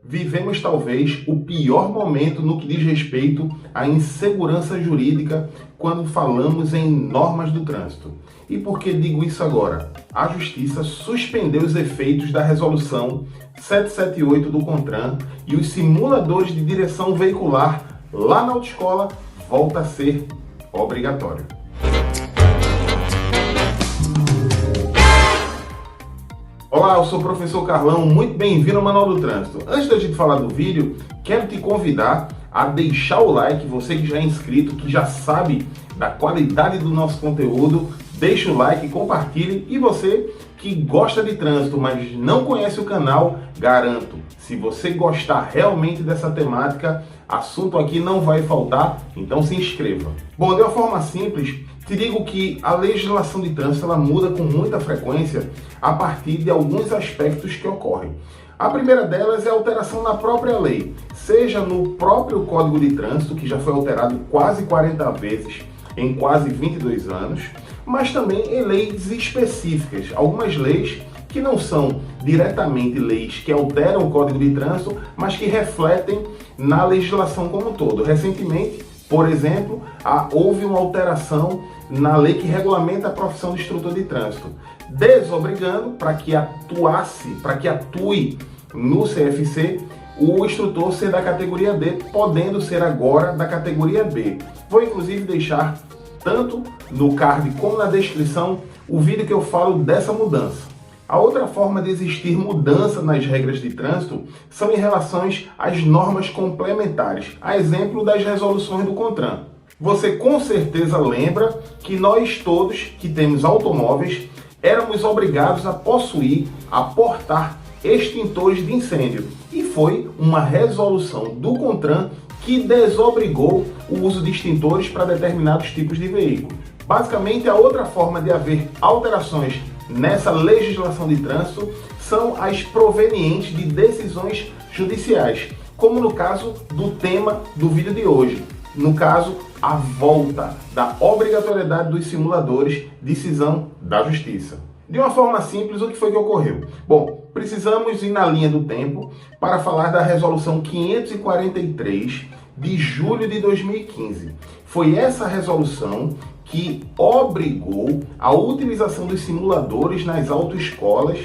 Vivemos talvez o pior momento no que diz respeito à insegurança jurídica quando falamos em normas do trânsito. E por que digo isso agora? A Justiça suspendeu os efeitos da Resolução 778 do CONTRAN e os simuladores de direção veicular lá na autoescola volta a ser obrigatório. Olá, eu sou o professor Carlão, muito bem-vindo ao Manual do Trânsito. Antes da gente falar do vídeo, quero te convidar a deixar o like, você que já é inscrito, que já sabe da qualidade do nosso conteúdo, deixa o like, compartilhe, e você que gosta de trânsito, mas não conhece o canal, garanto, se você gostar realmente dessa temática, assunto aqui não vai faltar, então se inscreva. Bom, de uma forma simples, te digo que a legislação de trânsito ela muda com muita frequência a partir de alguns aspectos que ocorrem. A primeira delas é a alteração na própria lei, seja no próprio Código de Trânsito, que já foi alterado quase 40 vezes em quase 22 anos, mas também em leis específicas, algumas leis que não são diretamente leis que alteram o Código de Trânsito, mas que refletem na legislação como um todo. Recentemente, por exemplo, houve uma alteração na lei que regulamenta a profissão de instrutor de trânsito, desobrigando para que atue no CFC o instrutor ser da categoria D, podendo ser agora da categoria B. Vou inclusive deixar tanto no card como na descrição o vídeo que eu falo dessa mudança. A outra forma de existir mudança nas regras de trânsito são em relação às normas complementares, a exemplo das resoluções do CONTRAN. Você com certeza lembra que nós todos que temos automóveis éramos obrigados a possuir, a portar extintores de incêndio. E foi uma resolução do CONTRAN que desobrigou o uso de extintores para determinados tipos de veículos. Basicamente, a outra forma de haver alterações nessa legislação de trânsito são as provenientes de decisões judiciais, como no caso do tema do vídeo de hoje, no caso, a volta da obrigatoriedade dos simuladores, decisão da Justiça. De uma forma simples, o que foi que ocorreu? Bom, precisamos ir na linha do tempo para falar da Resolução 543 de julho de 2015. Foi essa resolução que obrigou a utilização dos simuladores nas autoescolas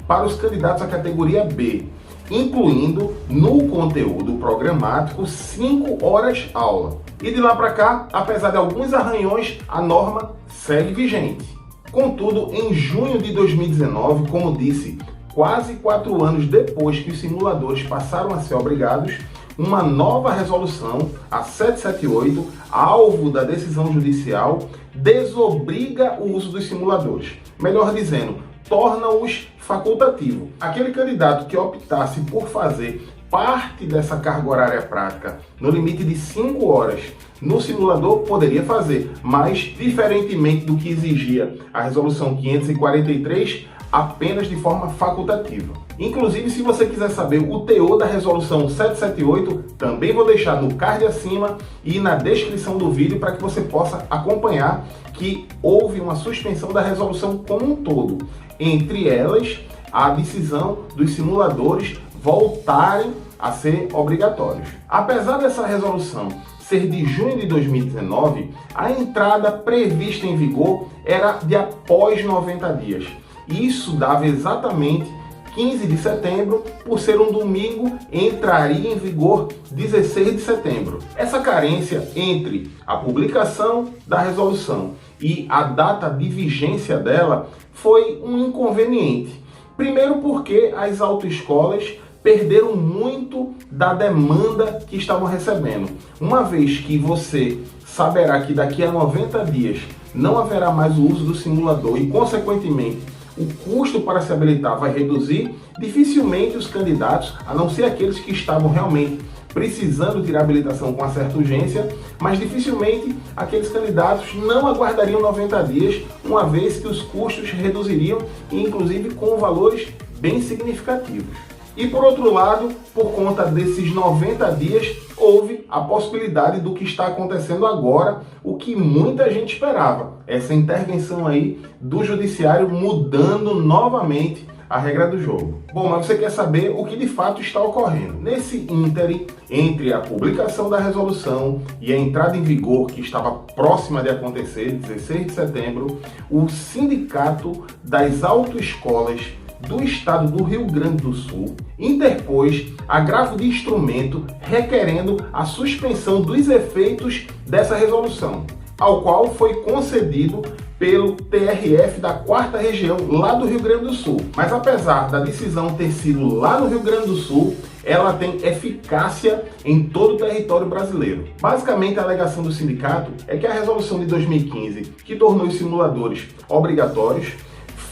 para os candidatos à categoria B, incluindo no conteúdo programático 5 horas aula. E de lá para cá, apesar de alguns arranhões, a norma segue vigente. Contudo, em junho de 2019, como disse, quase 4 anos depois que os simuladores passaram a ser obrigados, uma nova resolução, a 778, alvo da decisão judicial, desobriga o uso dos simuladores. Melhor dizendo, torna-os facultativo. Aquele candidato que optasse por fazer parte dessa carga horária prática no limite de 5 horas no simulador poderia fazer, mas diferentemente do que exigia a resolução 543, apenas de forma facultativa. Inclusive, se você quiser saber o teor da resolução 778, também vou deixar no card acima e na descrição do vídeo para que você possa acompanhar que houve uma suspensão da resolução como um todo. Entre elas, a decisão dos simuladores voltarem a ser obrigatórios. Apesar dessa resolução ser de junho de 2019, a entrada prevista em vigor era de após 90 dias. Isso dava exatamente 15 de setembro, por ser um domingo, entraria em vigor 16 de setembro. Essa carência entre a publicação da resolução e a data de vigência dela foi um inconveniente. Primeiro porque as autoescolas perderam muito da demanda que estavam recebendo. Uma vez que você saberá que daqui a 90 dias não haverá mais o uso do simulador e, consequentemente, o custo para se habilitar vai reduzir, dificilmente os candidatos, a não ser aqueles que estavam realmente precisando tirar habilitação com uma certa urgência, mas dificilmente aqueles candidatos não aguardariam 90 dias, uma vez que os custos reduziriam, inclusive com valores bem significativos. E por outro lado, por conta desses 90 dias, houve a possibilidade do que está acontecendo agora, o que muita gente esperava, essa intervenção aí do judiciário mudando novamente a regra do jogo. Bom, mas você quer saber o que de fato está ocorrendo. Nesse ínterim, entre a publicação da resolução e a entrada em vigor, que estava próxima de acontecer, 16 de setembro, o Sindicato das Autoescolas do Estado do Rio Grande do Sul interpôs agravo de instrumento requerendo a suspensão dos efeitos dessa resolução, ao qual foi concedido pelo TRF da 4ª Região lá do Rio Grande do Sul. Mas apesar da decisão ter sido lá no Rio Grande do Sul, ela tem eficácia em todo o território brasileiro. Basicamente, a alegação do sindicato é que a resolução de 2015, que tornou os simuladores obrigatórios,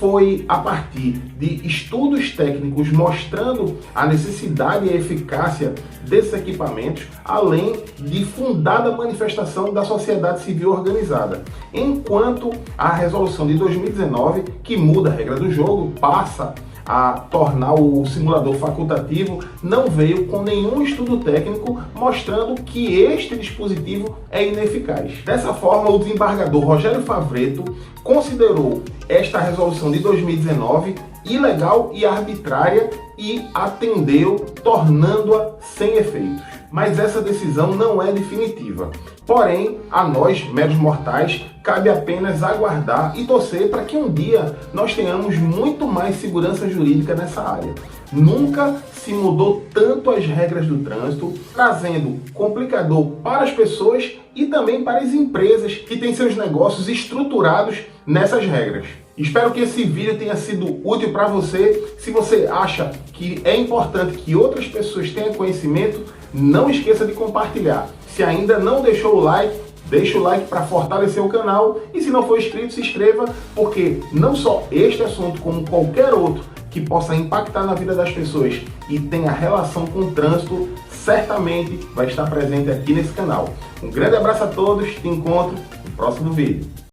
foi a partir de estudos técnicos mostrando a necessidade e a eficácia desses equipamentos, além de fundada manifestação da sociedade civil organizada. Enquanto a resolução de 2019, que muda a regra do jogo, passa a tornar o simulador facultativo, não veio com nenhum estudo técnico mostrando que este dispositivo é ineficaz. Dessa forma, o desembargador Rogério Favretto considerou esta resolução de 2019 ilegal e arbitrária e atendeu, tornando-a sem efeitos. Mas essa decisão não é definitiva. Porém, a nós, meros mortais, cabe apenas aguardar e torcer para que um dia nós tenhamos muito mais segurança jurídica nessa área. Nunca se mudou tanto as regras do trânsito, trazendo complicador para as pessoas e também para as empresas que têm seus negócios estruturados nessas regras. Espero que esse vídeo tenha sido útil para você. Se você acha que é importante que outras pessoas tenham conhecimento, não esqueça de compartilhar. Se ainda não deixou o like, deixa o like para fortalecer o canal e se não for inscrito, se inscreva, porque não só este assunto, como qualquer outro que possa impactar na vida das pessoas e tenha relação com o trânsito, certamente vai estar presente aqui nesse canal. Um grande abraço a todos, te encontro no próximo vídeo.